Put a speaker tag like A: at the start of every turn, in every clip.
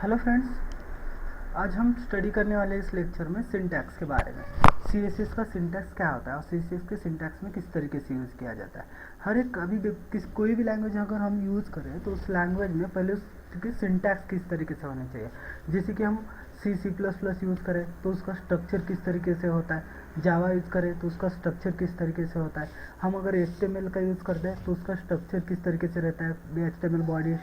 A: Hello friends, आज हम study करने वाले इस लेक्चर में सिंटैक्स के बारे में। सीएसएस का सिंटैक्स क्या होता है और सीएसएस के सिंटैक्स में किस तरीके से यूज़ किया जाता है। हर एक कोई भी लैंग्वेज अगर हम यूज़ करें तो उस लैंग्वेज में पहले उसकी सिंटैक्स किस तरीके से होना चाहिए। जैसे कि हम C++ यूज़ करें तो उसका स्ट्रक्चर किस तरीके से होता है, जावा यूज़ करें तो उसका स्ट्रक्चर किस तरीके से होता है, हम अगर HTML का यूज़ करते हैं तो उसका स्ट्रक्चर किस तरीके से रहता है। HTML body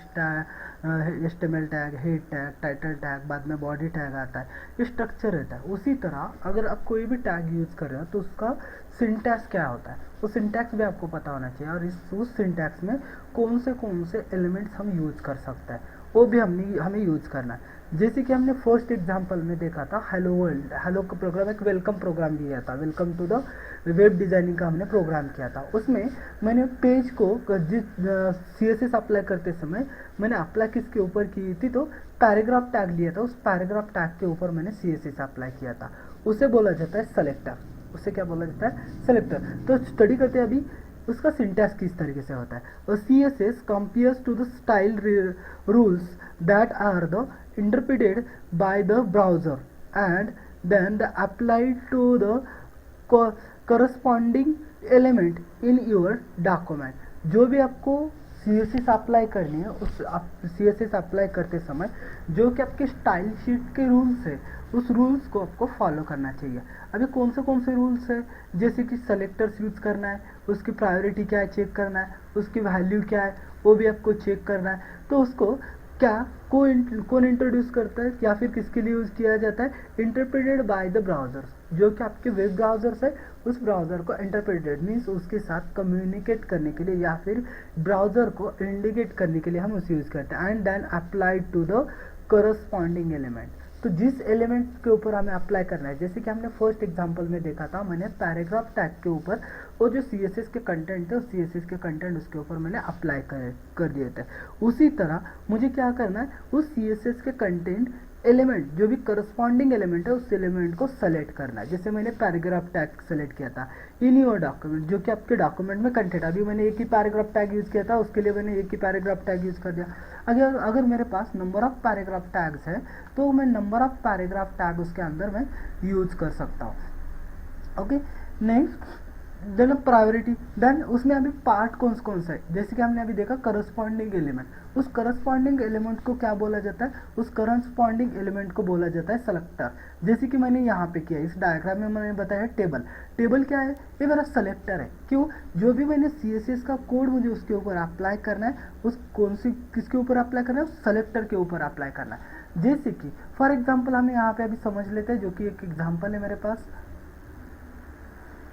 A: HTML tag, head tag, title tag, बाद में बॉडी टैग आता है, ये स्ट्रक्चर रहता है। उसी तरह अगर आप कोई भी टैग यूज़ कर रहे हो तो उसका सिंटैक्स क्या होता है, वो सिंटैक्स भी आपको पता होना चाहिए। और उस सिंटैक्स में कौन से एलिमेंट्स हम यूज़ कर सकते हैं वो भी हमें यूज़ करना है। जैसे कि हमने फर्स्ट एग्जांपल में देखा था हेलो वर्ल्ड, हेलो का प्रोग्राम एक वेलकम प्रोग्राम दिया था, welcome to the web designing का हमने प्रोग्राम किया था। उसमें मैंने पेज को CSS अप्लाई करते समय मैंने अप्लाई किसके ऊपर की थी, तो पैराग्राफ टैग लिया था, उस पैराग्राफ टैग के ऊपर मैंने CSS अप्लाई किया था। उसे बोला जाता है सेलेक्टर। उसे क्या बोला जाता है, सेलेक्टर। तो स्टडी करते हैं अभी उसका सिंटैक्स किस तरीके से होता है। और CSS compares to the style rules that are the interpreted by the browser and then the applied to the corresponding element in your document। जो भी आपको CSS अप्लाई करनी है उस CSS अप्लाई करते समय जो कि आपके स्टाइल शीट के रूल्स है उस रूल्स को आपको फॉलो करना चाहिए। अभी कौन से रूल्स है, जैसे कि सेलेक्टर्स यूज करना है, उसकी प्रायोरिटी क्या है चेक करना है, उसकी वैल्यू क्या है वो भी आपको चेक करना है। तो उसको क्या कौन इंट्रोड्यूस करता है या फिर किसके लिए यूज किया जाता है, इंटरप्रेटेड बाय द ब्राउजर्स। जो कि आपके वेब ब्राउजर्स है उस ब्राउजर को इंटरप्रेटेड मीन्स उसके साथ कम्युनिकेट करने के लिए या फिर ब्राउजर को इंडिकेट करने के लिए हम उसे यूज करते हैं। And then applied to the corresponding element. तो जिस एलिमेंट के ऊपर हमें अप्लाई करना है, जैसे कि हमने फर्स्ट एग्जांपल में देखा था, मैंने पैराग्राफ टैग के ऊपर वो जो CSS के कंटेंट थे उस CSS के कंटेंट उसके ऊपर मैंने अप्लाई कर दिए थे। उसी तरह मुझे क्या करना है, उस CSS के कंटेंट एलिमेंट जो भी करस्पॉन्डिंग एलिमेंट है उस एलिमेंट को सेलेक्ट करना है। जैसे मैंने पैराग्राफ टैग सेलेक्ट किया था इन योर डॉक्यूमेंट, जो कि आपके डॉक्यूमेंट में कंटेंट, अभी मैंने एक ही पैराग्राफ टैग यूज किया था, उसके लिए मैंने एक ही पैराग्राफ टैग यूज कर दिया। अगर मेरे पास नंबर ऑफ पैराग्राफ टैग्स है तो मैं नंबर ऑफ पैराग्राफ टैग उसके अंदर मैं यूज कर सकता हूँ। Okay, next then priority. देन उसमें अभी पार्ट कौन सा है, जैसे कि हमने अभी देखा करस्पॉन्डिंग एलिमेंट, उस करस्पॉन्डिंग एलिमेंट को क्या बोला जाता है, उस करस्पॉन्डिंग एलिमेंट को बोला जाता है सेलेक्टर। जैसे कि मैंने यहाँ पे किया, इस डायग्राम में मैंने बताया टेबल। टेबल क्या है, ये मेरा सेलेक्टर है। क्यों, जो भी मैंने CSS का कोड मुझे उसके ऊपर अप्लाई करना है, उस किसके ऊपर अप्लाई करना है, उस सेलेक्टर के ऊपर अप्लाई करना है। जैसे कि फॉर एग्जाम्पल हम यहाँ पे अभी समझ लेते हैं, जो कि एक एग्जाम्पल है मेरे पास,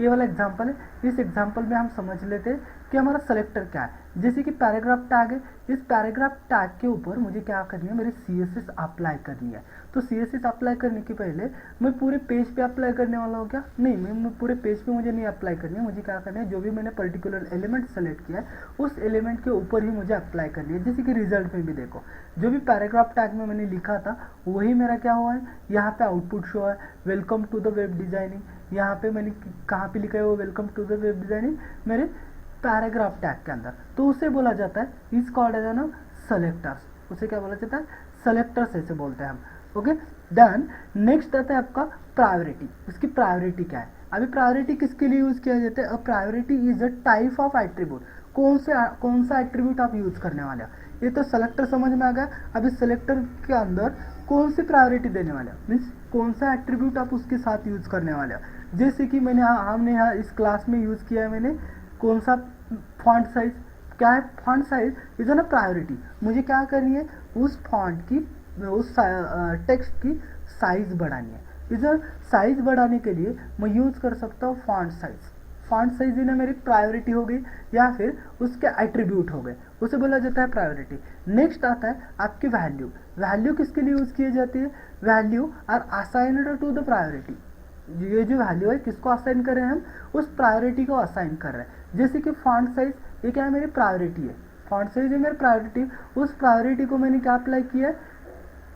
A: ये वाला एग्जाम्पल है। इस एग्जाम्पल में हम समझ लेते हैं कि हमारा सेलेक्टर क्या है। जैसे कि पैराग्राफ टैग है, इस पैराग्राफ टैग के ऊपर मुझे क्या करनी है, मेरे CSS अप्लाई करनी है। तो CSS अप्लाई करने के पहले मैं पूरे पेज पे अप्लाई करने वाला हूँ क्या, नहीं, मैं पूरे पेज पे मुझे नहीं अप्लाई करनी है। मुझे क्या करना है, जो भी मैंने पर्टिकुलर एलिमेंट सेलेक्ट किया है उस एलिमेंट के ऊपर ही मुझे अप्लाई करनी है। जैसे कि रिजल्ट में भी देखो, जो भी पैराग्राफ टैग में मैंने लिखा था वही मेरा क्या हुआ है, यहाँ पे आउटपुट शो है, welcome to the web designing. यहाँ पे मैंने कहाँ पे लिखा है वो welcome to the web designing, मेरे पैराग्राफ टैग के अंदर। तो उसे बोला जाता है, इस कॉल्ड एज ना सेलेक्टर्स। उसे क्या बोला जाता है, सेलेक्टर्स ऐसे बोलते हैं हम। ओके, देन नेक्स्ट आता है आपका प्रायोरिटी। उसकी प्रायोरिटी क्या है, अभी प्रायोरिटी किसके लिए यूज किया जाता है, a priority is a type of attribute. कौन सा एट्रीब्यूट आप यूज करने वाले हो, ये तो सेलेक्टर समझ में आ गया। अभी सेलेक्टर के अंदर कौन सी प्रायोरिटी देने वाले हो, मीन्स कौन सा एट्रीब्यूट आप उसके साथ यूज करने वाले हो। जैसे कि हमने यहाँ इस क्लास में यूज किया है मैंने कौन सा फॉन्ट साइज, क्या है फॉन्ट साइज इज ना प्रायोरिटी। मुझे क्या करनी है, उस फॉन्ट की उस टेक्स्ट की साइज बढ़ानी है। इधर साइज बढ़ाने के लिए मैं यूज कर सकता हूँ फॉन्ट साइज। फॉन्ट साइज ही ना मेरी प्रायोरिटी हो गई या फिर उसके एट्रीब्यूट हो गए, उसे बोला जाता है प्रायोरिटी। नेक्स्ट आता है आपकी वैल्यू। वैल्यू किसके लिए यूज की जाती है, value are assigned to the priority. ये जो वैल्यू है किसको असाइन कर रहे हैं हम, उस प्रायोरिटी को असाइन कर रहे हैं। जैसे कि फॉन्ट साइज, ये क्या है, मेरी प्रायोरिटी है, फॉन्ट साइज है मेरी प्रायोरिटी। उस प्रायोरिटी को मैंने क्या अप्लाई किया,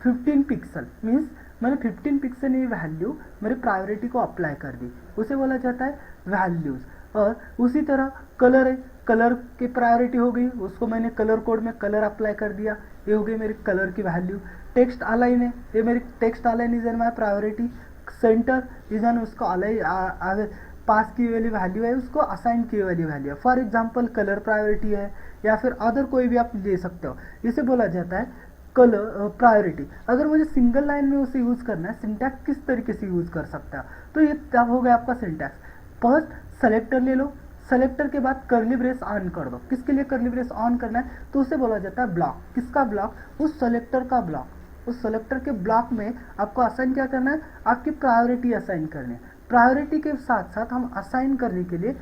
A: 15 पिक्सल, मीन्स मैंने 15 पिक्सल ये वैल्यू मेरे प्रायोरिटी को अप्लाई कर दी, उसे बोला जाता है वैल्यूज। और उसी तरह कलर है, कलर की प्रायोरिटी हो गई, उसको मैंने कलर कोड में कलर अप्लाई कर दिया। ये हो गई मेरी कलर की वैल्यू। टेक्स्ट अलाइन है, ये मेरी text align is an my priority. Centre is an उसको अलाइन पास की वाली वैल्यू है, उसको असाइन की वाली वैल्यू है। फॉर एग्जांपल कलर प्रायोरिटी है या फिर अदर कोई भी आप ले सकते हो। इसे बोला जाता है कलर प्रायोरिटी। अगर मुझे सिंगल लाइन में उसे यूज करना है, सिंटैक्स किस तरीके से यूज कर सकता है, तो ये तब हो गया आपका सिंटैक्स। फर्स्ट सेलेक्टर ले लो, सेलेक्टर के बाद कर्ली ब्रेस ऑन कर दो। किसके लिए कर्ली ब्रेस ऑन करना है, तो उसे बोला जाता है ब्लॉक। किसका ब्लॉक, उस सेलेक्टर का ब्लॉक। उस सेलेक्टर के ब्लॉक में आपको असाइन क्या करना है, आपकी प्रायोरिटी असाइन करनी है। प्रायोरिटी के साथ साथ हम असाइन करने के लिए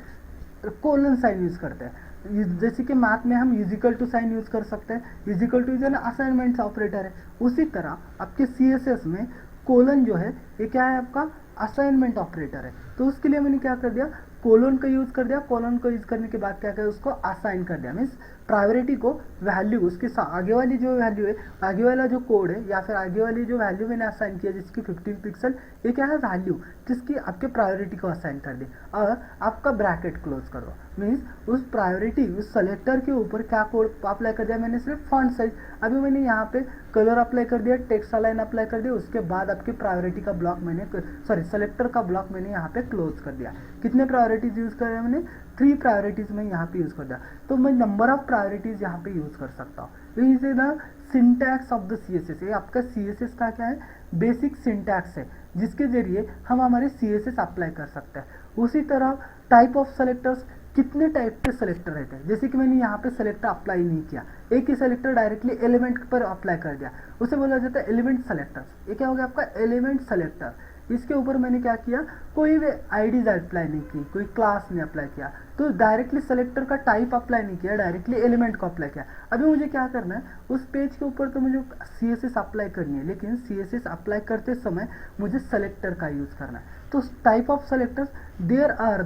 A: कोलन साइन यूज करते हैं। जैसे कि मैथ में हम इजिकल टू साइन यूज कर सकते हैं। Is equal to is an assignment operator है। उसी तरह आपके CSS में कोलन जो है ये क्या है, आपका असाइनमेंट ऑपरेटर है। तो उसके लिए मैंने क्या कर दिया, कोलन का यूज कर दिया। कोलन को यूज करने के बाद क्या किया, उसको असाइन कर दिया। मीन्स प्रायोरिटी को वैल्यू, उसके आगे वाली जो वैल्यू है, आगे वाला जो कोड है या फिर आगे वाली जो वैल्यू मैंने असाइन किया जिसकी 15 पिक्सल, ये क्या है, वैल्यू जिसकी आपके प्रायोरिटी को असाइन कर दी और आपका ब्रैकेट क्लोज कर दो। मीन्स उस प्रायोरिटी, उस सेलेक्टर के ऊपर क्या कोड अप्लाई कर दिया मैंने, सिर्फ फॉन्ट साइज। अभी मैंने यहाँ पे कलर अप्लाई कर दिया, टेक्स्ट अलाइन अप्लाई कर दिया, उसके बाद आपकी प्रायोरिटी का ब्लॉक मैंने, सॉरी सेलेक्टर का ब्लॉक मैंने यहाँ पे क्लोज कर दिया। कितने प्रायोरिटीज यूज कर मैंने, 3 प्रायोरिटीज में यहाँ पे यूज कर दिया। तो मैं नंबर ऑफ प्रायोरिटीज यहाँ पे यूज कर सकता हूँ। Is the syntax of the CSS। ये आपका CSS का क्या है, बेसिक सिंटैक्स है जिसके जरिए हम हमारे CSS अप्लाई कर सकते हैं। उसी तरह टाइप ऑफ सेलेक्टर्स, कितने टाइप के सेलेक्टर रहते हैं। जैसे कि मैंने यहाँ पे सेलेक्टर अप्लाई नहीं किया, एक ही सेलेक्टर डायरेक्टली एलिमेंट पर अप्लाई कर दिया, उसे बोला जाता है एलिमेंट सेलेक्टर्स। ये क्या हो गया आपका एलिमेंट सेलेक्टर। इसके ऊपर मैंने क्या किया, कोई भी आईडीज अप्लाई नहीं की, कोई क्लास नहीं अप्लाई किया, तो डायरेक्टली सेलेक्टर का टाइप अप्लाई नहीं किया, डायरेक्टली एलिमेंट को अप्लाई किया। अभी मुझे क्या करना है, उस पेज के ऊपर तो मुझे CSS अप्लाई करनी है, लेकिन CSS अप्लाई करते समय मुझे सेलेक्टर का यूज करना है। तो type of selectors, there are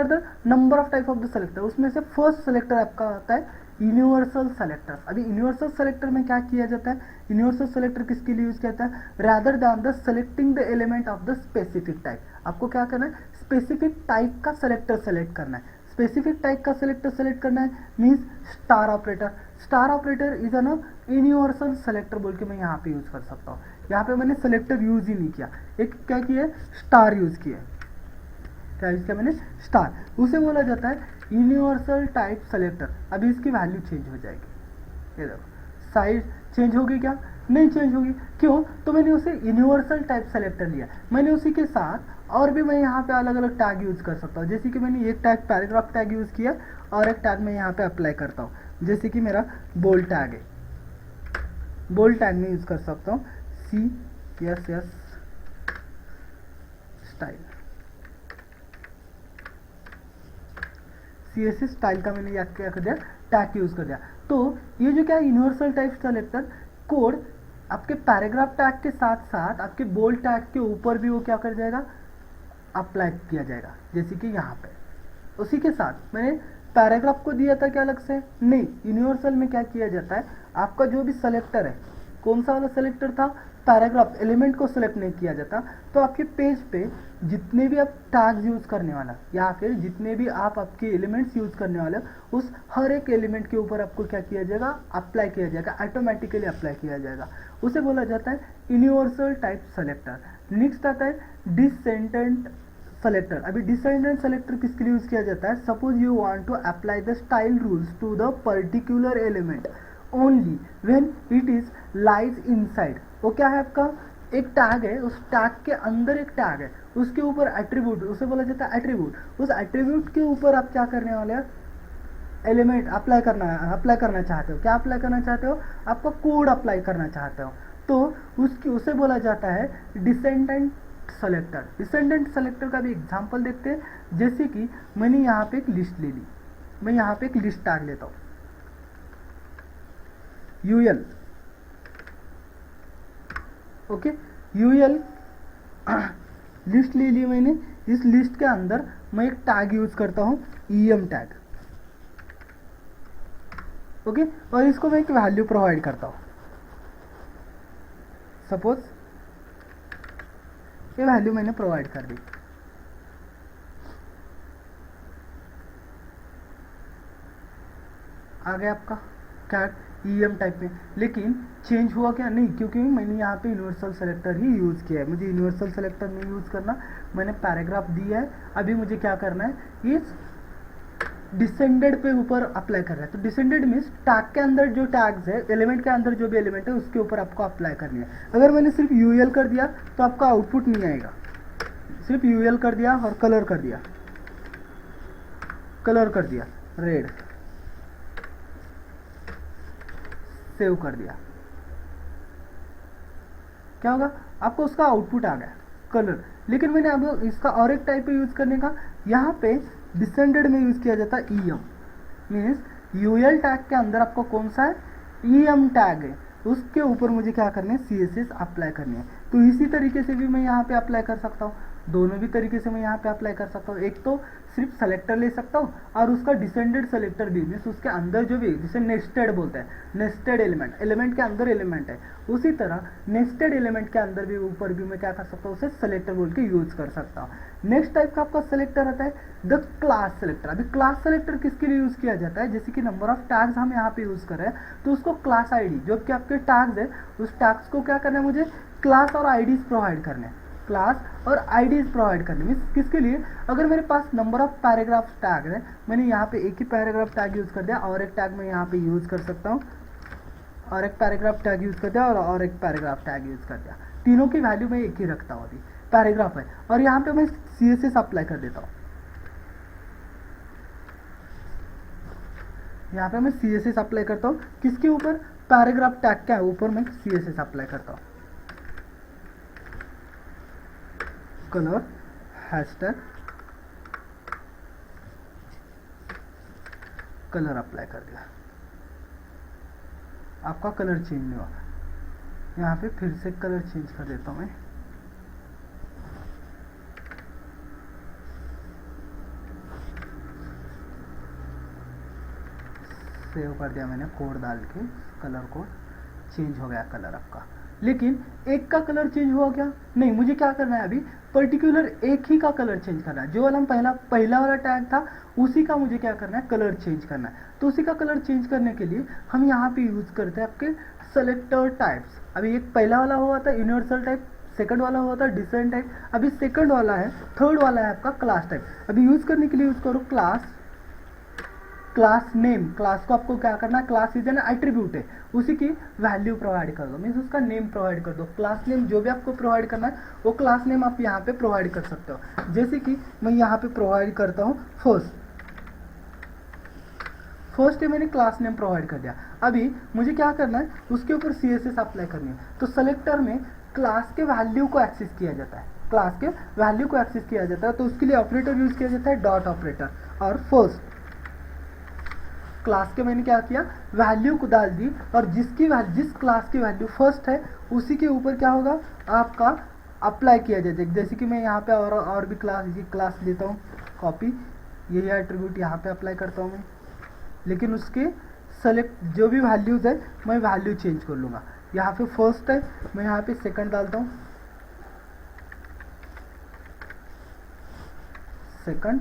A: the number of type of the selector. उसमें से फर्स्ट सेलेक्टर आपका आता है यूनिवर्सल सेलेक्टर। अभी यूनिवर्सल सेलेक्टर में क्या किया जाता है, यूनिवर्सल सेलेक्टर किसके लिए यूज किया जाता है, rather than the selecting the element of the specific type. आपको क्या करना है, स्पेसिफिक टाइप का सेलेक्टर सेलेक्ट करना है। स्पेसिफिक टाइप का सेलेक्टर सेलेक्ट करना है means star operator. Star operator is an universal selector बोल के मैं यहाँ पे यूज कर सकता हूँ। यहाँ पे मैंने सेलेक्टर यूज ही नहीं किया, एक क्या किया, स्टार यूज किया। क्या यूज किया मैंने, स्टार। उसे बोला जाता है यूनिवर्सल टाइप सेलेक्टर। अभी इसकी वैल्यू चेंज हो जाएगी, ये देखो साइज चेंज होगी क्या, नहीं चेंज होगी। क्यों, तो मैंने उसे यूनिवर्सल टाइप सेलेक्टर लिया। मैंने उसी के साथ और भी मैं यहाँ पे अलग अलग टैग यूज कर सकता हूँ। जैसे कि मैंने एक टैग पैराग्राफ टैग यूज किया और एक टैग मैं यहाँ पे अप्लाई करता हूँ, जैसे कि मेरा बोल्ड टैग है, बोल्ड टैग में यूज कर सकता हूँ CSS स्टाइल। CSS स्टाइल का मैंने क्या कर दिया, टैग यूज कर दिया। तो ये जो क्या यूनिवर्सल टाइप सेलेक्टर कोड आपके पैराग्राफ टैग के साथ साथ आपके बोल्ड टैग के ऊपर भी वो क्या कर जाएगा, अप्लाई किया जाएगा। जैसे कि यहाँ पे उसी के साथ मैंने पैराग्राफ को दिया था क्या अलग से, नहीं, यूनिवर्सल में क्या किया जाता है, आपका जो भी सेलेक्टर है, कौन सा वाला सेलेक्टर था, पैराग्राफ एलिमेंट को सिलेक्ट नहीं किया जाता। तो आपके पेज पे जितने भी आप टैग्स यूज करने वाला या फिर जितने भी आप आपके एलिमेंट्स यूज करने वाले, उस हर एक एलिमेंट के ऊपर आपको क्या किया जाएगा, अप्लाई किया जाएगा, ऑटोमेटिकली अप्लाई किया जाएगा। उसे बोला जाता है यूनिवर्सल टाइप सेलेक्टर। नेक्स्ट आता है डिसेंडेंट सेलेक्टर। अभी डिसेंडेंट सेलेक्टर किसके लिए यूज किया जाता है, suppose you want to apply the style rules to the particular element only when it is lies inside. वो क्या है, आपका एक टैग है, उस टैग के अंदर एक टैग है, उसके ऊपर एट्रीब्यूट, उसे बोला जाता है एट्रीब्यूट। उस एट्रीब्यूट के ऊपर आप क्या करने वाले हैं, एलिमेंट अप्लाई करना चाहते हो। क्या अप्लाई करना चाहते हो, आपका कोड अप्लाई करना चाहते हो, तो उसे बोला जाता है डिसेंडेंट सेलेक्टर। डिसेंडेंट सेलेक्टर का भी एग्जांपल देखते हैं। जैसे कि मैंने यहाँ पे एक लिस्ट ले ली, मैं यहाँ पे एक लिस्ट टैग लेता हूँ UL, ओके, UL लिस्ट ले ली मैंने। इस लिस्ट के अंदर मैं एक टैग यूज करता हूँ EM टैग, ओके, और इसको मैं एक वैल्यू प्रोवाइड करता हूँ। सपोज ये वैल्यू मैंने प्रोवाइड कर दी, आ गया आपका कैट EM टाइप में, लेकिन चेंज हुआ क्या? नहीं, क्योंकि मैंने यहाँ पे यूनिवर्सल सेलेक्टर ही यूज़ किया है। मुझे यूनिवर्सल सेलेक्टर नहीं यूज़ करना, मैंने पैराग्राफ दिया है। अभी मुझे क्या करना है, इस डिसेंडेड पे ऊपर अप्लाई कर रहा है। तो डिसेंडेड मीन्स टैग के अंदर जो टैग्स है, एलिमेंट के अंदर जो भी एलिमेंट है उसके ऊपर आपको अप्लाई करनी है। अगर मैंने सिर्फ यूएल कर दिया तो आपका आउटपुट नहीं आएगा। सिर्फ यूएल कर दिया और कलर कर दिया, रेड, सेव कर दिया, क्या होगा? आपको उसका आउटपुट आ गया कलर। लेकिन मैंने अब इसका और एक टाइप पे यूज करने का, यहाँ पे डिसेंडेड में यूज किया जाता है EM, मीन्स यूएल टैग के अंदर आपको कौन सा है, EM टैग है, उसके ऊपर मुझे क्या करना है, CSS अप्लाई करनी है। तो इसी तरीके से भी मैं यहाँ पे अप्लाई कर सकता हूँ, दोनों भी तरीके से मैं यहाँ पे अप्लाई कर सकता हूँ। एक तो सिर्फ सेलेक्टर ले सकता हूँ और उसका डिसेंडेड सेलेक्टर भी, मीन्स उसके अंदर जो भी, जिसे नेस्टेड बोलते हैं, नेस्टेड एलिमेंट के अंदर एलिमेंट है, उसी तरह नेस्टेड एलिमेंट के अंदर भी ऊपर भी मैं क्या कर सकता हूँ, उसे सेलेक्टर बोल के यूज कर सकता हूँ। नेक्स्ट टाइप का आपका सेलेक्टर आता है द क्लास सेलेक्टर। अभी क्लास सेलेक्टर किसके लिए यूज किया जाता है? जैसे कि नंबर ऑफ टैग्स हम यहाँ पे यूज कर रहे हैं, तो उसको क्लास आईडी, जो कि आपके टैग्स है, उस टैग्स को क्या करना है, मुझे क्लास और आईडीज प्रोवाइड करने हैं, क्लास और आईडीज प्रोवाइड करने। मीन्स किसके लिए? अगर मेरे पास नंबर ऑफ पैराग्राफ टैग है, मैंने यहाँ पे एक ही पैराग्राफ टैग यूज कर दिया और एक टैग मैं यहाँ पे यूज कर सकता हूँ, और एक पैराग्राफ टैग यूज कर दिया और एक पैराग्राफ टैग यूज कर दिया, तीनों की वैल्यू मैं एक ही रखता हूँ। अभी पैराग्राफ है और यहाँ पे मैं CSS अप्लाई कर देता हूँ, यहाँ पे मैं CSS अप्लाई करता हूँ। किसके ऊपर? पैराग्राफ टैग के ऊपर मैं CSS अप्लाई करता हूँ। कलर हैशटैग कलर अप्लाई कर दिया, आपका कलर चेंज नहीं हुआ। यहाँ पे फिर से कलर चेंज कर देता हूँ मैं, सेव कर दिया मैंने कोड डाल के, कलर कोड चेंज हो गया कलर आपका। लेकिन एक का कलर चेंज हुआ क्या? नहीं, मुझे क्या करना है, अभी पर्टिकुलर एक ही का कलर चेंज करना है। जो वाला हम पहला वाला टैग था उसी का मुझे क्या करना है, कलर चेंज करना है। तो उसी का कलर चेंज करने के लिए हम यहाँ पे यूज करते हैं आपके सेलेक्टर टाइप्स। अभी एक पहला वाला हुआ था यूनिवर्सल टाइप, सेकंड वाला हुआ था डिसेंट टाइप, अभी सेकंड वाला है, थर्ड वाला है आपका क्लास टाइप। अभी यूज करने के लिए यूज करो क्लास नेम। क्लास को आपको क्या करना है, क्लास इज एन एट्रीब्यूट है, उसी की वैल्यू प्रोवाइड कर दो, मीन्स उसका नेम प्रोवाइड कर दो। क्लास नेम जो भी आपको प्रोवाइड करना है वो क्लास नेम आप यहाँ पे प्रोवाइड कर सकते हो। जैसे कि मैं यहाँ पे प्रोवाइड करता हूँ फर्स्ट मैंने क्लास नेम प्रोवाइड कर दिया। अभी मुझे क्या करना है, उसके ऊपर CSS अप्लाई करनी है। तो सेलेक्टर में क्लास के वैल्यू को एक्सेस किया जाता है, क्लास के वैल्यू को एक्सेस किया जाता है, तो उसके लिए ऑपरेटर यूज किया जाता है डॉट ऑपरेटर। और फर्स्ट क्लास के मैंने क्या किया, वैल्यू को डाल दी, और जिस क्लास की वैल्यू फर्स्ट है उसी के ऊपर क्या होगा, आपका अप्लाई किया जाता है। जैसे कि मैं यहाँ पे और भी क्लास लेता हूँ, कॉपी, यही एट्रीब्यूट यहाँ पे अप्लाई करता हूँ मैं, लेकिन उसके सेलेक्ट जो भी वैल्यूज है मैं वैल्यू चेंज कर लूँगा। यहाँ पे फर्स्ट है, मैं यहाँ पे सेकंड डालता हूँ, सेकंड,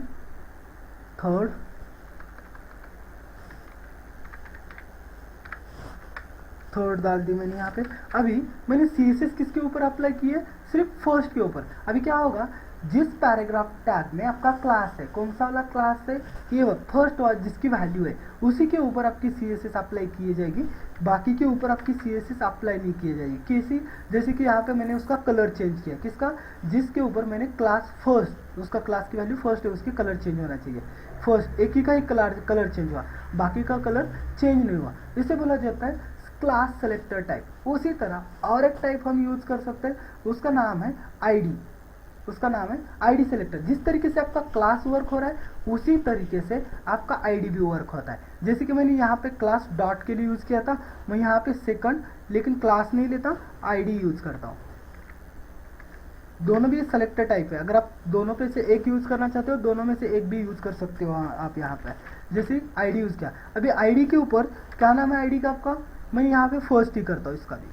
A: थर्ड डाल दी मैंने यहाँ पे। अभी मैंने CSS किसके ऊपर अप्लाई की है, सिर्फ फर्स्ट के ऊपर। अभी क्या होगा, जिस पैराग्राफ टैग में आपका क्लास है, कौन सा वाला क्लास है, ये फर्स्ट वाला जिसकी वैल्यू है, उसी के ऊपर आपकी CSS अप्लाई की जाएगी, बाकी के ऊपर आपकी CSS अप्लाई नहीं की जाएगी। कैसी? जैसे कि यहाँ पे मैंने उसका कलर चेंज किया, किसका, जिसके ऊपर मैंने क्लास फर्स्ट, उसका क्लास की वैल्यू फर्स्ट है, उसकी कलर चेंज होना चाहिए। फर्स्ट एक ही का ही कलर चेंज हुआ, बाकी का कलर चेंज नहीं हुआ, इसे बोला जाता है क्लास सेलेक्टर टाइप। उसी तरह और एक टाइप हम यूज कर सकते हैं, उसका नाम है आईडी सेलेक्टर। जिस तरीके से आपका क्लास वर्क हो रहा है उसी तरीके से आपका आईडी भी वर्क होता है। जैसे कि मैंने यहाँ पे क्लास डॉट के लिए यूज किया था, मैं यहाँ पे सेकंड, लेकिन क्लास नहीं लेता, आईडी यूज करता हूँ। दोनों भी सेलेक्टर टाइप है, अगर आप दोनों पे से एक यूज करना चाहते हो, दोनों में से एक भी यूज कर सकते हो आप यहाँ पे। जैसे आईडी यूज किया, अभी आईडी के ऊपर क्या नाम है आईडी का आपका, मैं यहाँ पे फर्स्ट ही करता हूँ, इसका भी,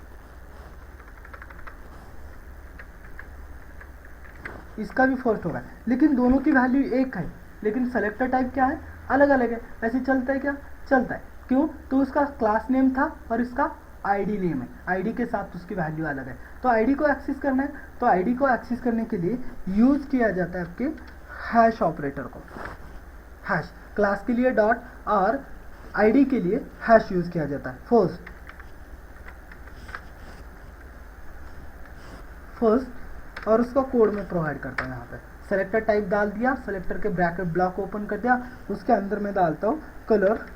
A: इसका भी फर्स्ट होगा, लेकिन दोनों की वैल्यू एक है, लेकिन सेलेक्टर टाइप क्या है, अलग अलग है। ऐसे चलता है क्या, चलता है। क्यों? तो उसका क्लास नेम था और इसका आईडी नेम है, आईडी के साथ उसकी वैल्यू अलग है। तो आईडी को एक्सेस करना है, तो आईडी को एक्सेस करने के लिए यूज किया जाता है आपके हैश ऑपरेटर को। हैश क्लास के लिए डॉट और आईडी के लिए हैश यूज किया जाता है। फर्स्ट और उसका कोड में प्रोवाइड करता हूँ। यहाँ पे सेलेक्टर टाइप डाल दिया, सेलेक्टर के ब्रैकेट ब्लॉक ओपन कर दिया, उसके अंदर में डालता हूँ कलर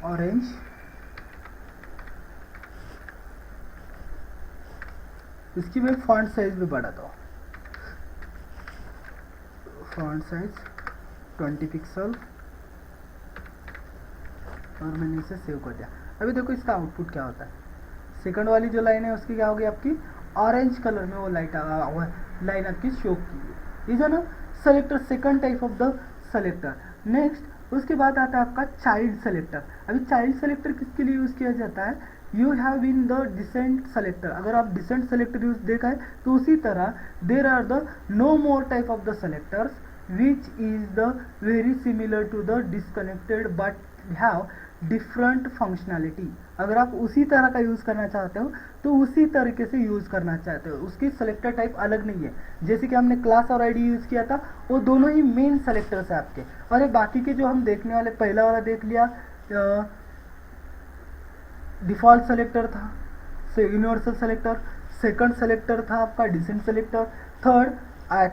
A: ऑरेंज, इसकी मैं फॉन्ट साइज भी बढ़ाता हूँ, फॉन्ट साइज 20 पिक्सल, और मैंने इसे सेव कर दिया। अभी देखो इसका आउटपुट क्या होता है। सेकंड वाली जो लाइन है उसकी क्या होगी, आपकी ऑरेंज कलर में वो लाइन आपकी शो की है ना। Selector second type of the selector. Next उसके बाद आता है आपका चाइल्ड सेलेक्टर। अभी चाइल्ड सेलेक्टर किसके लिए यूज किया जाता है, you have in the descent selector. अगर आप डिसेंट सेलेक्टर यूज देखा है तो उसी तरह there are the no more type of the selectors which is the very similar to the disconnected but have different functionality। अगर आप उसी तरह का यूज करना चाहते हो तो उसी तरीके से यूज करना चाहते हो, उसकी सेलेक्टर टाइप अलग नहीं है। जैसे कि हमने क्लास और आईडी यूज किया था, वो दोनों ही मेन सेलेक्टर्स है आपके। और ये बाकी के जो हम देखने वाले, पहला वाला देख लिया डिफॉल्ट सेलेक्टर था, यूनिवर्सल सेलेक्टर, सेकंड सेलेक्टर था आपका descent selector, third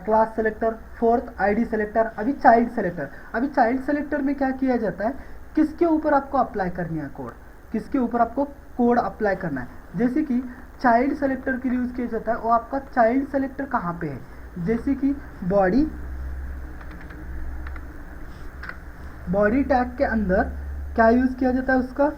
A: class selector, fourth ID selector, अभी चाइल्ड सेलेक्टर। अभी चाइल्ड सेलेक्टर में क्या किया जाता है, किसके ऊपर आपको अप्लाई करनी है कोड, किसके ऊपर आपको कोड अप्लाई करना है। जैसे कि चाइल्ड सेलेक्टर के लिए यूज किया जाता है, वो आपका चाइल्ड सेलेक्टर कहाँ पे है, जैसे कि बॉडी टैग के अंदर क्या यूज किया जाता है, उसका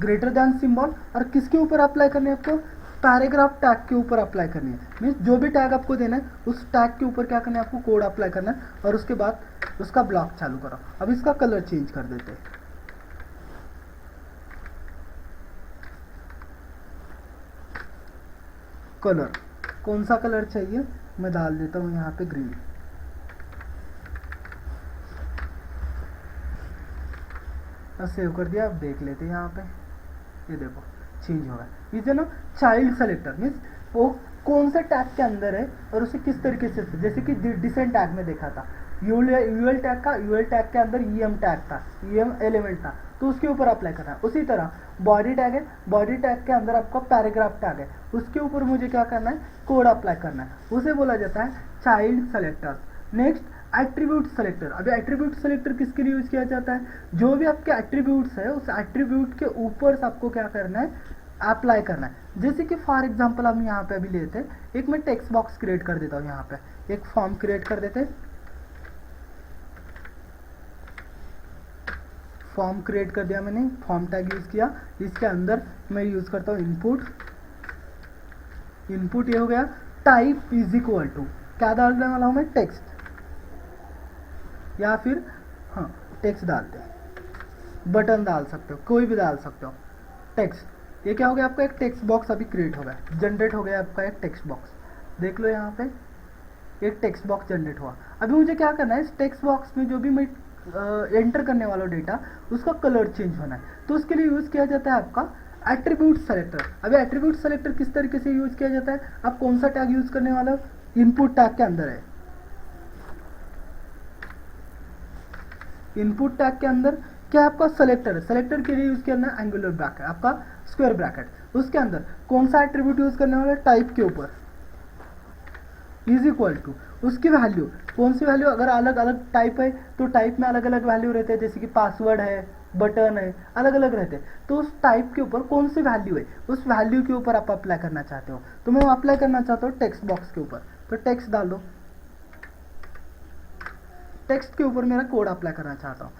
A: ग्रेटर देन सिंबल, और किसके ऊपर अप्लाई करनी है आपको, पैराग्राफ टैग के ऊपर अप्लाई करनी है। मीन्स जो भी टैग आपको देना है उस टैग के ऊपर क्या करना है, आपको कोड अप्लाई करना है, और उसके बाद उसका ब्लॉक चालू करो। अब इसका कलर चेंज कर देते हैं, कलर कौन सा कलर चाहिए मैं डाल देता हूं यहाँ पे ग्रीन। अब सेव कर दिया, अब देख लेते हैं यहाँ पे, ये देखो चेंज हो रहा है। इसे ना चाइल्ड सेलेक्टर मीन्स वो कौन सा टैग के अंदर है और उसे किस तरीके से, जैसे कि डिसेंट टैग में देखा था यूएल टैग का, यूएल टैग के अंदर ईएम टैग था, ईएम एलिमेंट था, तो उसके ऊपर अप्लाई करना है। उसी तरह बॉडी टैग है, बॉडी टैग के अंदर आपका पैराग्राफ टैग है, उसके ऊपर मुझे क्या करना है, कोड अप्लाई करना है, उसे बोला जाता है child selector. Next attribute selector. अभी एट्रीब्यूट सेलेक्टर किसके लिए यूज किया जाता है, जो भी आपके एट्रीब्यूट्स है उस एट्रीब्यूट के ऊपर आपको क्या करना है, अप्लाई करना है। जैसे कि फॉर एग्जांपल हम यहाँ पे अभी लेते हैं, एक मैं टेक्स्ट बॉक्स क्रिएट कर देता हूँ, यहाँ पे एक फॉर्म क्रिएट कर देते हैं, फॉर्म क्रिएट कर दिया मैंने, फॉर्म टैग यूज किया, इसके अंदर मैं यूज करता हूँ इनपुट, इनपुट ये हो गया, टाइप इज इक्वल टू क्या डालने वाला हूँ मैं, टेक्स्ट, या फिर हाँ टेक्स्ट डालते हैं, बटन डाल सकते हो, कोई भी डाल सकते हो, टेक्स्ट। ये क्या हो गया, आपका एक टेक्स्ट बॉक्स अभी क्रिएट हो गया, जनरेट हो गया आपका एक टेक्स्ट बॉक्स। देख लो यहाँ पे एक टेक्स्ट बॉक्स जनरेट हुआ। अभी मुझे क्या करना है, इस टेक्स्ट बॉक्स में जो भी मैं एंटर करने वाला डेटा उसका कलर चेंज होना है, तो उसके लिए यूज किया जाता है आपका एट्रीब्यूट सेलेक्टर। अभी एट्रीब्यूट सेलेक्टर किस तरीके से यूज किया जाता है, आप कौन सा टैग यूज करने वाला हो, इनपुट टैग के अंदर है, इनपुट टैग के अंदर क्या आपका सेलेक्टर है, सेलेक्टर के लिए यूज करना है एंगुलर ब्रैकेट, आपका स्क्वायर ब्रैकेट, उसके अंदर कौन सा एट्रीब्यूट यूज करने वाला है, टाइप के ऊपर इज इक्वल टू उसकी वैल्यू, कौन सी वैल्यू, अगर अलग अलग टाइप है तो टाइप में अलग अलग वैल्यू रहते हैं, जैसे कि पासवर्ड है, बटन है, अलग अलग रहते हैं, तो उस टाइप के ऊपर कौन सी वैल्यू है, उस वैल्यू के ऊपर आप अप्लाई करना चाहते हो। तो मैं अप्लाई करना चाहता हूँ टेक्स्ट बॉक्स के ऊपर, तो टेक्स्ट डाल दो, टेक्स्ट के ऊपर मेरा कोड अप्लाई करना चाहता हूँ,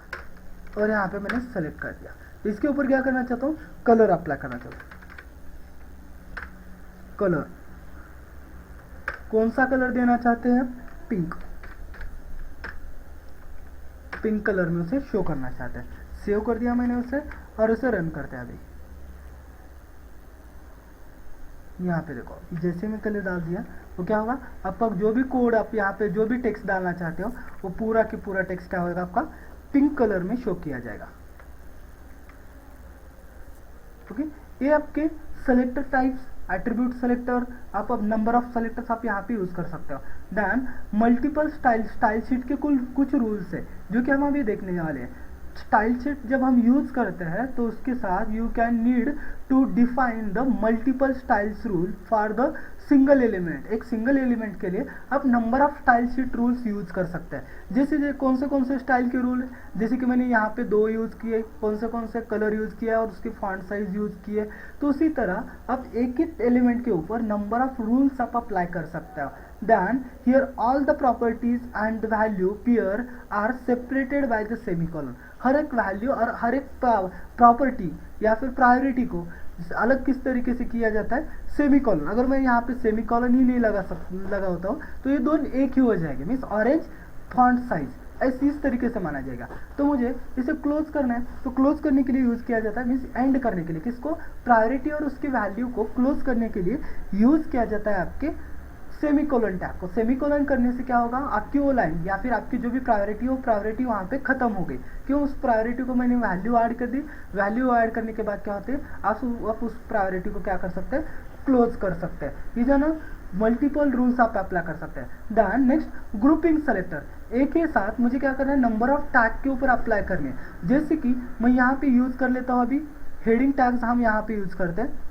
A: और यहाँ पे मैंने सेलेक्ट कर दिया। इसके ऊपर क्या करना चाहता हूँ, कलर अप्लाई करना चाहता हूँ, कलर कौन सा कलर देना चाहते हैं, पिंक, पिंक कलर में उसे शो करना चाहते हैं। सेव कर दिया मैंने उसे, और उसे रन करते हैं। अभी यहाँ पे देखो, जैसे मैं कलर डाल दिया तो क्या होगा, आपका जो भी कोड आप यहाँ पे जो भी टेक्स्ट डालना चाहते हो वो पूरा की पूरा टेक्स्ट क्या होगा, आपका पिंक कलर में शो किया जाएगा। ओके, ये आपके सेलेक्टर टाइप्स, एट्रीब्यूट सेलेक्टर, आप अब नंबर ऑफ सेलेक्टर्स आप यहाँ पे यूज कर सकते हो। देन मल्टीपल स्टाइल शीट के कुछ रूल्स है जो कि हम अभी देखने वाले हैं। स्टाइल शीट जब हम यूज करते हैं तो उसके साथ you can need to define the multiple styles rule for the single element. एक सिंगल एलिमेंट के लिए आप number of style sheet rules use कर सकते हैं। जैसे कौन से स्टाइल के रूल है, जैसे कि मैंने यहाँ पे 2 यूज किए, कौन से कलर यूज किया और उसकी फॉन्ट साइज यूज किए। तो उसी तरह आप एक ही एलिमेंट के ऊपर नंबर ऑफ रूल्स आप अप्लाई कर सकते हो। Then here all the properties and the value pair are separated by the semicolon। हर एक वैल्यू और हर एक प्रॉपर्टी या फिर प्रायोरिटी को अलग किस तरीके से किया जाता है, सेमीकॉलन। अगर मैं यहाँ पे सेमीकॉलन ही नहीं लगा होता हूँ तो ये दोनों एक ही हो जाएंगे, मीन्स ऑरेंज फॉन्ट साइज ऐसे इस तरीके से माना जाएगा। तो मुझे इसे क्लोज करना है, तो क्लोज करने के लिए यूज किया जाता है, मीन्स एंड करने के लिए, किसको, प्रायोरिटी और उसकी वैल्यू को क्लोज करने के लिए यूज किया जाता है आपके सेमीकोलन टैग को। सेमीकोलन करने से क्या होगा, आपकी वो लाइन या फिर आपकी जो भी प्रायोरिटी हो, प्रायोरिटी वहाँ पे खत्म हो गई। क्यों, उस प्रायोरिटी को मैंने वैल्यू ऐड कर दी। वैल्यू ऐड करने के बाद क्या होते हैं, आप उस प्रायोरिटी को क्या कर सकते हैं, क्लोज कर सकते हैं। ये जो ना मल्टीपल रूल्स आप अप्लाई कर सकते हैं। देन नेक्स्ट ग्रुपिंग सेलेक्टर, एक ही साथ मुझे क्या करना है, नंबर ऑफ टैग के ऊपर अप्लाई करने हैं। जैसे कि मैं यहाँ पे यूज कर लेता हूँ, अभी हेडिंग टैग्स हम यहाँ पे यूज करते हैं।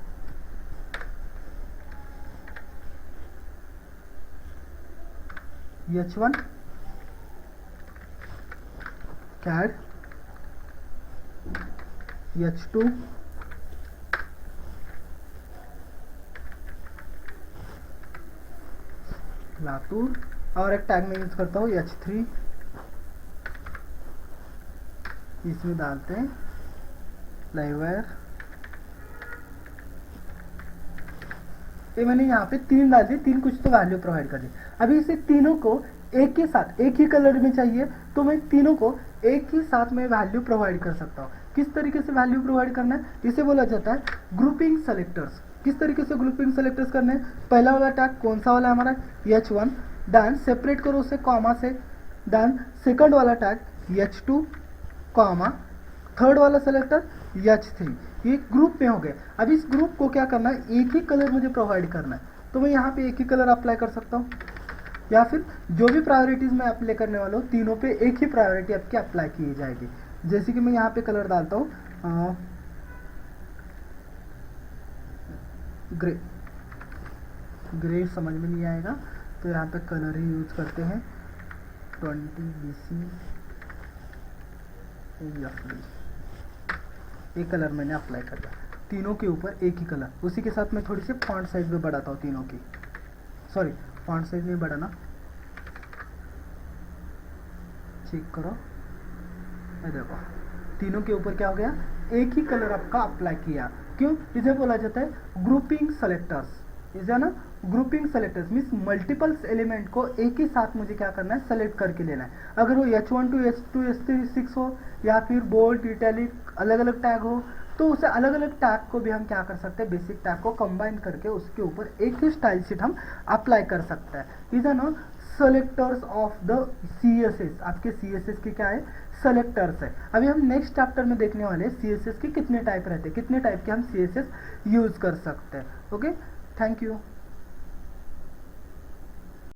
A: H1 CAD, H2 लातूर, और एक टैग में यूज करता हूँ H3, इसमें डालते हैं लाइववायर। ये मैंने यहाँ पे 3 डाल दी, 3 कुछ तो वैल्यू प्रोवाइड कर दी। अभी इसे तीनों को एक ही साथ एक ही कलर में चाहिए तो मैं तीनों को एक ही साथ में वैल्यू प्रोवाइड कर सकता हूँ। किस तरीके से वैल्यू प्रोवाइड करना है, इसे बोला जाता है ग्रुपिंग सेलेक्टर्स। किस तरीके से ग्रुपिंग सेलेक्टर्स करने हैं, पहला वाला टैग कौन सा वाला है हमारा, H1, देन सेपरेट करो उसे कॉमा से। देन सेकंड वाला टैग H2 कॉमा, थर्ड वाला सेलेक्टर H3। ये ग्रुप में हो गए। अब इस ग्रुप को क्या करना है, एक ही कलर मुझे प्रोवाइड करना है, तो मैं यहाँ पे एक ही कलर अप्लाई कर सकता हूँ, या फिर जो भी प्रायोरिटीज मैं अप्लाई करने वाला हूँ तीनों पे एक ही प्रायोरिटी आपकी अप्लाई की जाएगी। जैसे कि मैं यहाँ पे कलर डालता हूँ ग्रे, ग्रे समझ में नहीं आएगा तो यहाँ पे कलर ही यूज करते हैं 20 BC। एक कलर मैंने अप्लाई कर दिया, तीनों के ऊपर एक ही कलर। उसी के साथ मैं थोड़ी सी फॉन्ट साइज भी बढ़ाता हूँ तीनों की, सॉरी फॉन्ट साइज नहीं बढ़ाना, चेक करो, ये देखो तीनों के ऊपर क्या हो गया, एक ही कलर आपका अप्लाई किया। क्यों, इसे बोला जाता है ग्रुपिंग सेलेक्टर्स। इसे ना grouping selectors means multiples element को एक ही साथ मुझे क्या करना है, सेलेक्ट करके लेना है। अगर वो H1 to H2 H3 6 हो या फिर बोल्ड इटैलिक अलग अलग टैग हो तो उसे अलग अलग टैग को भी हम क्या कर सकते हैं, बेसिक टैग को कंबाइन करके उसके ऊपर एक ही स्टाइल शीट हम अप्लाई कर सकते हैं। Is no selectors of the CSS। आपके CSS के क्या है, सेलेक्टर्स है। अभी हम नेक्स्ट चैप्टर में देखने वाले हैं CSS के कितने टाइप रहते हैं, कितने टाइप के हम CSS यूज कर सकते हैं। Okay, thank you.